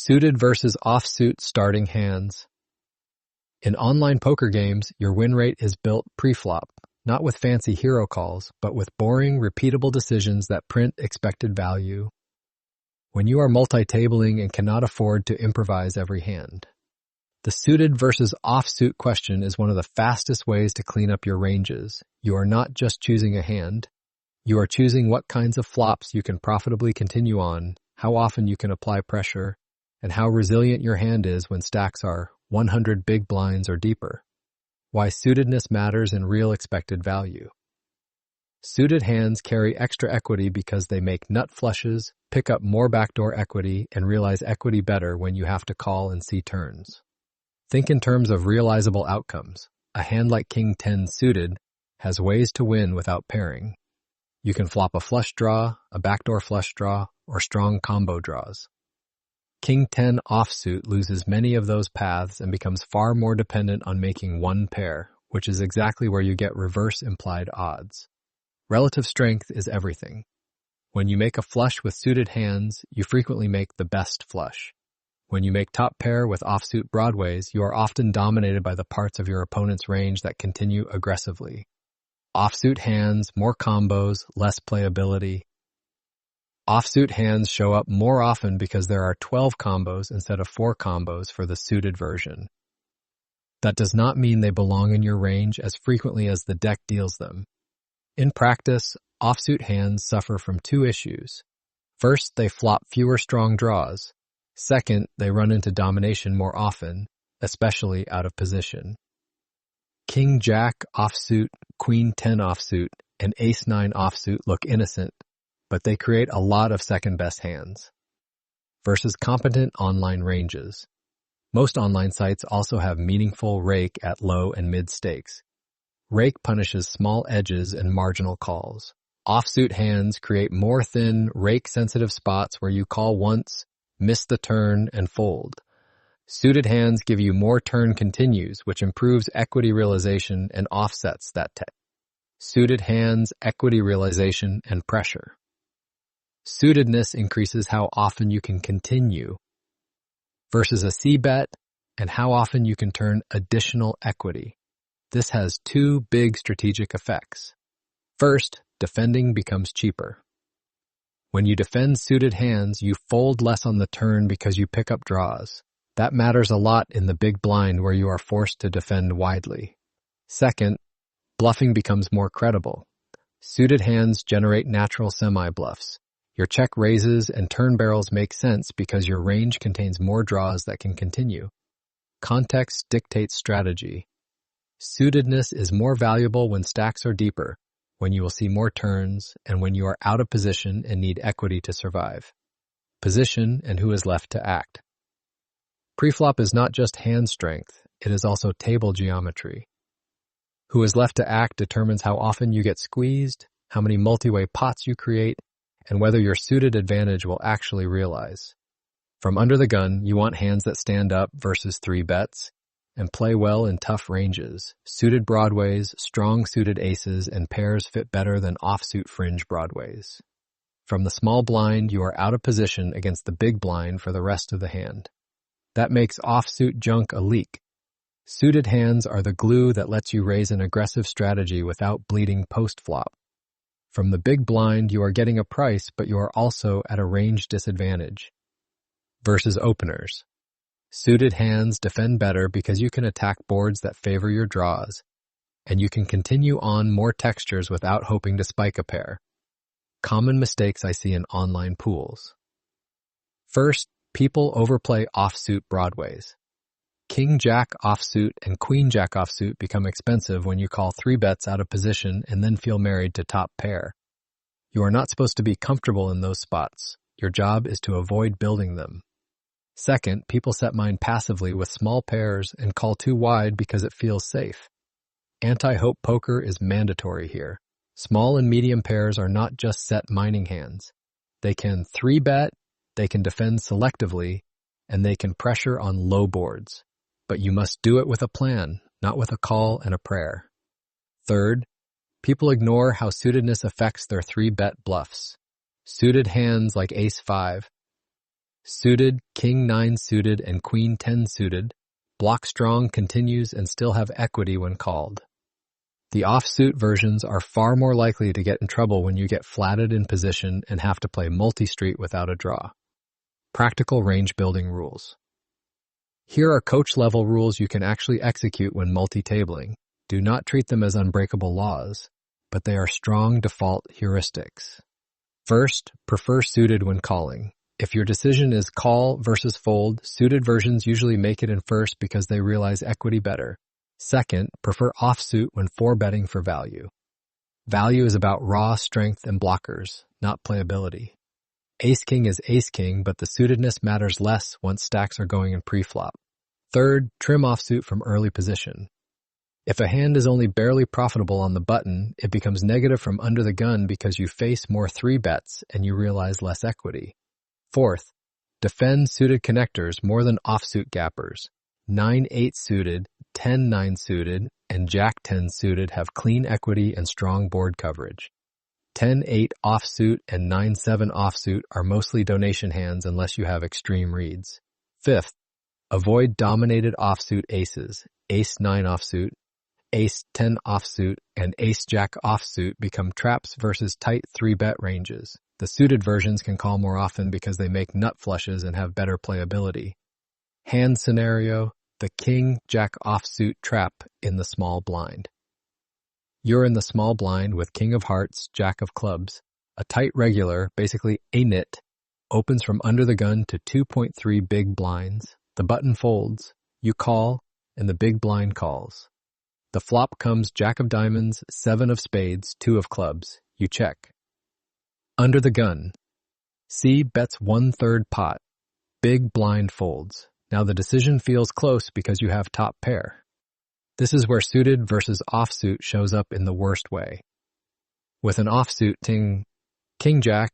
Suited versus offsuit starting hands. In online poker games, your win rate is built pre-flop, not with fancy hero calls, but with boring, repeatable decisions that print expected value. When you are multi-tabling and cannot afford to improvise every hand. The suited versus offsuit question is one of the fastest ways to clean up your ranges. You are not just choosing a hand. You are choosing what kinds of flops you can profitably continue on, how often you can apply pressure, and how resilient your hand is when stacks are 100 big blinds or deeper. Why suitedness matters in real expected value. Suited hands carry extra equity because they make nut flushes, pick up more backdoor equity, and realize equity better when you have to call and see turns. Think in terms of realizable outcomes. A hand like King 10 suited has ways to win without pairing. You can flop a flush draw, a backdoor flush draw, or strong combo draws. King 10 offsuit loses many of those paths and becomes far more dependent on making one pair, which is exactly where you get reverse implied odds. Relative strength is everything. When you make a flush with suited hands, you frequently make the best flush. When you make top pair with offsuit broadways, you are often dominated by the parts of your opponent's range that continue aggressively. Offsuit hands, more combos, less playability. Offsuit hands show up more often because there are 12 combos instead of 4 combos for the suited version. That does not mean they belong in your range as frequently as the deck deals them. In practice, offsuit hands suffer from 2 issues. First, they flop fewer strong draws. Second, they run into domination more often, especially out of position. King Jack offsuit, Queen 10 offsuit, and Ace 9 offsuit look innocent, but they create a lot of second-best hands. Versus competent online ranges. Most online sites also have meaningful rake at low and mid stakes. Rake punishes small edges and marginal calls. Offsuit hands create more thin, rake-sensitive spots where you call once, miss the turn, and fold. Suited hands give you more turn continues, which improves equity realization and offsets that suited hands, equity realization, and pressure. Suitedness increases how often you can continue versus a C-bet and how often you can turn additional equity. This has 2 big strategic effects. First, defending becomes cheaper. When you defend suited hands, you fold less on the turn because you pick up draws. That matters a lot in the big blind where you are forced to defend widely. Second, bluffing becomes more credible. Suited hands generate natural semi-bluffs. Your check raises and turn barrels make sense because your range contains more draws that can continue. Context dictates strategy. Suitedness is more valuable when stacks are deeper, when you will see more turns, and when you are out of position and need equity to survive. Position and who is left to act. Preflop is not just hand strength, it is also table geometry. Who is left to act determines how often you get squeezed, how many multi-way pots you create, and whether your suited advantage will actually realize. From under the gun, you want hands that stand up versus 3 bets, and play well in tough ranges. Suited broadways, strong suited aces, and pairs fit better than offsuit fringe broadways. From the small blind, you are out of position against the big blind for the rest of the hand. That makes offsuit junk a leak. Suited hands are the glue that lets you raise an aggressive strategy without bleeding post-flop. From the big blind, you are getting a price, but you are also at a range disadvantage. Versus openers. Suited hands defend better because you can attack boards that favor your draws, and you can continue on more textures without hoping to spike a pair. Common mistakes I see in online pools. First, people overplay offsuit broadways. King Jack offsuit and Queen Jack offsuit become expensive when you call 3 bets out of position and then feel married to top pair. You are not supposed to be comfortable in those spots. Your job is to avoid building them. Second, people set mine passively with small pairs and call too wide because it feels safe. Anti-hope poker is mandatory here. Small and medium pairs are not just set mining hands. They can 3-bet, they can defend selectively, and they can pressure on low boards. But you must do it with a plan, not with a call and a prayer. Third, people ignore how suitedness affects their 3-bet bluffs. Suited hands like Ace 5 Suited, King 9 suited, and Queen 10 suited. Block strong, continues, and still have equity when called. The offsuit versions are far more likely to get in trouble when you get flatted in position and have to play multi-street without a draw. Practical range building rules. Here are coach-level rules you can actually execute when multi-tabling. Do not treat them as unbreakable laws, but they are strong default heuristics. First, prefer suited when calling. If your decision is call versus fold, suited versions usually make it in first because they realize equity better. Second, prefer offsuit when 4-betting for value. Value is about raw strength and blockers, not playability. Ace-king is ace-king, but the suitedness matters less once stacks are going in pre-flop. Third, trim offsuit from early position. If a hand is only barely profitable on the button, it becomes negative from under the gun because you face more 3-bets and you realize less equity. Fourth, defend suited connectors more than offsuit gappers. 9-8 suited, 10-9 suited, and Jack-10 suited have clean equity and strong board coverage. 10-8 offsuit and 9-7 offsuit are mostly donation hands unless you have extreme reads. Fifth, avoid dominated offsuit aces. Ace-9 offsuit, Ace-10 offsuit, and Ace-Jack offsuit become traps versus tight 3-bet ranges. The suited versions can call more often because they make nut flushes and have better playability. Hand scenario, the King-Jack offsuit trap in the small blind. You're in the small blind with King of Hearts, Jack of Clubs. A tight regular, basically a nit, opens from under the gun to 2.3 big blinds. The button folds, you call, and the big blind calls. The flop comes Jack of Diamonds, 7 of Spades, 2 of Clubs. You check. Under the gun. C bets 1/3 pot. Big blind folds. Now the decision feels close because you have top pair. This is where suited versus offsuit shows up in the worst way. With an offsuit King-Jack,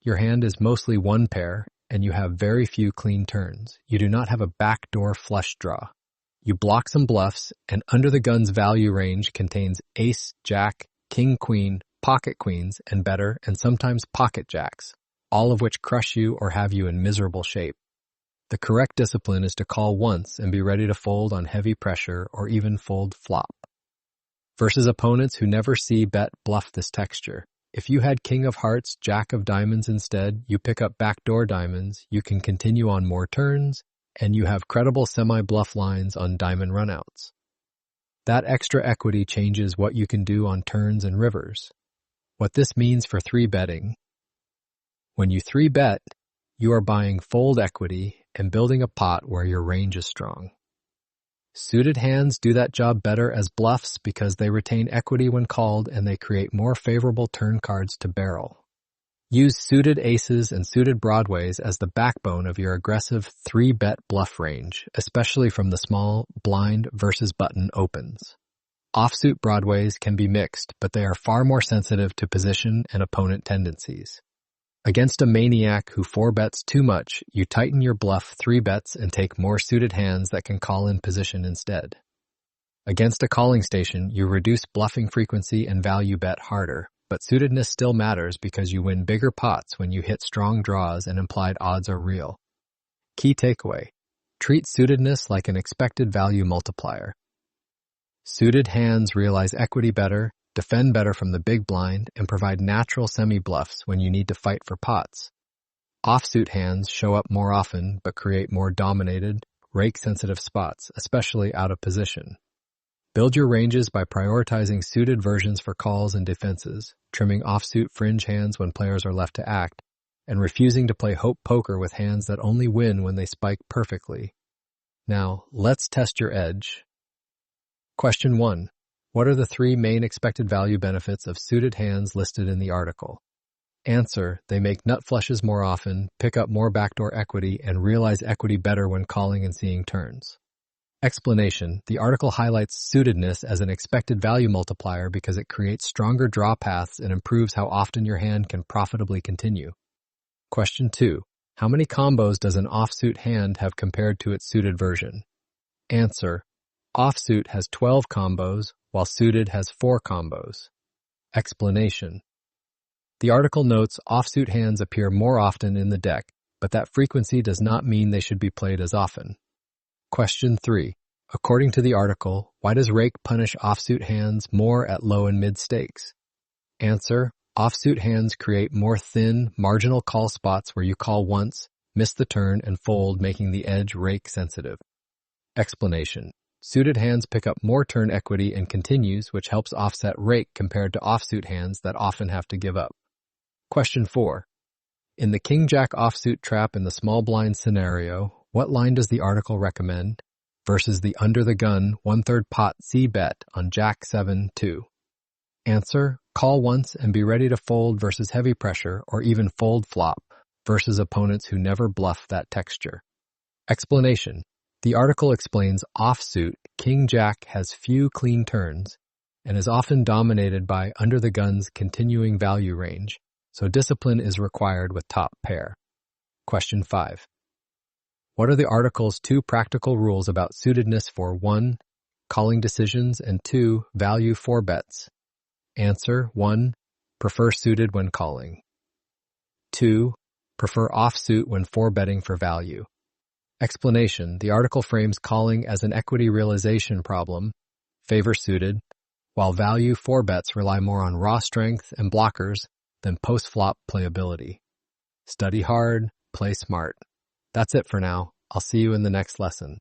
your hand is mostly one pair and you have very few clean turns. You do not have a backdoor flush draw. You block some bluffs, and under the gun's value range contains ace, jack, king, queen, pocket queens, and better, and sometimes pocket jacks, all of which crush you or have you in miserable shape. The correct discipline is to call once and be ready to fold on heavy pressure or even fold flop. Versus opponents who never see bet bluff this texture. If you had King of Hearts, Jack of Diamonds instead, you pick up backdoor diamonds, you can continue on more turns, and you have credible semi-bluff lines on diamond runouts. That extra equity changes what you can do on turns and rivers. What this means for 3-betting. When you 3-bet, you are buying fold equity and building a pot where your range is strong. Suited hands do that job better as bluffs because they retain equity when called and they create more favorable turn cards to barrel. Use suited aces and suited broadways as the backbone of your aggressive 3-bet bluff range, especially from the small blind versus button opens. Offsuit broadways can be mixed, but they are far more sensitive to position and opponent tendencies. Against a maniac who 4-bets too much, you tighten your bluff 3-bets and take more suited hands that can call in position instead. Against a calling station, you reduce bluffing frequency and value bet harder, but suitedness still matters because you win bigger pots when you hit strong draws and implied odds are real. Key takeaway: treat suitedness like an expected value multiplier. Suited hands realize equity better, defend better from the big blind, and provide natural semi-bluffs when you need to fight for pots. Offsuit hands show up more often but create more dominated, rake-sensitive spots, especially out of position. Build your ranges by prioritizing suited versions for calls and defenses, trimming offsuit fringe hands when players are left to act, and refusing to play hope poker with hands that only win when they spike perfectly. Now, let's test your edge. Question 1. What are the 3 main expected value benefits of suited hands listed in the article? Answer: they make nut flushes more often, pick up more backdoor equity, and realize equity better when calling and seeing turns. Explanation: the article highlights suitedness as an expected value multiplier because it creates stronger draw paths and improves how often your hand can profitably continue. Question 2. How many combos does an offsuit hand have compared to its suited version? Answer: offsuit has 12 combos, while suited has 4 combos. Explanation: the article notes offsuit hands appear more often in the deck, but that frequency does not mean they should be played as often. Question 3. According to the article, why does rake punish offsuit hands more at low and mid stakes? Answer. Offsuit hands create more thin, marginal call spots where you call once, miss the turn, and fold, making the edge rake sensitive. Explanation. Suited hands pick up more turn equity and continues, which helps offset rake compared to offsuit hands that often have to give up. Question 4. In the king-jack offsuit trap in the small blind scenario, what line does the article recommend versus the under-the-gun 1/3 pot C bet on Jack 7-2? Answer. Call once and be ready to fold versus heavy pressure or even fold flop versus opponents who never bluff that texture. Explanation. The article explains offsuit king-jack has few clean turns and is often dominated by under-the-gun's continuing value range, so discipline is required with top pair. Question 5. What are the article's 2 practical rules about suitedness for 1. Calling decisions and 2. Value 4 bets? Answer. 1. Prefer suited when calling. 2. Prefer offsuit when 4-betting for value. Explanation. The article frames calling as an equity realization problem, favor suited, while value 4-bets rely more on raw strength and blockers than post-flop playability. Study hard, play smart. That's it for now. I'll see you in the next lesson.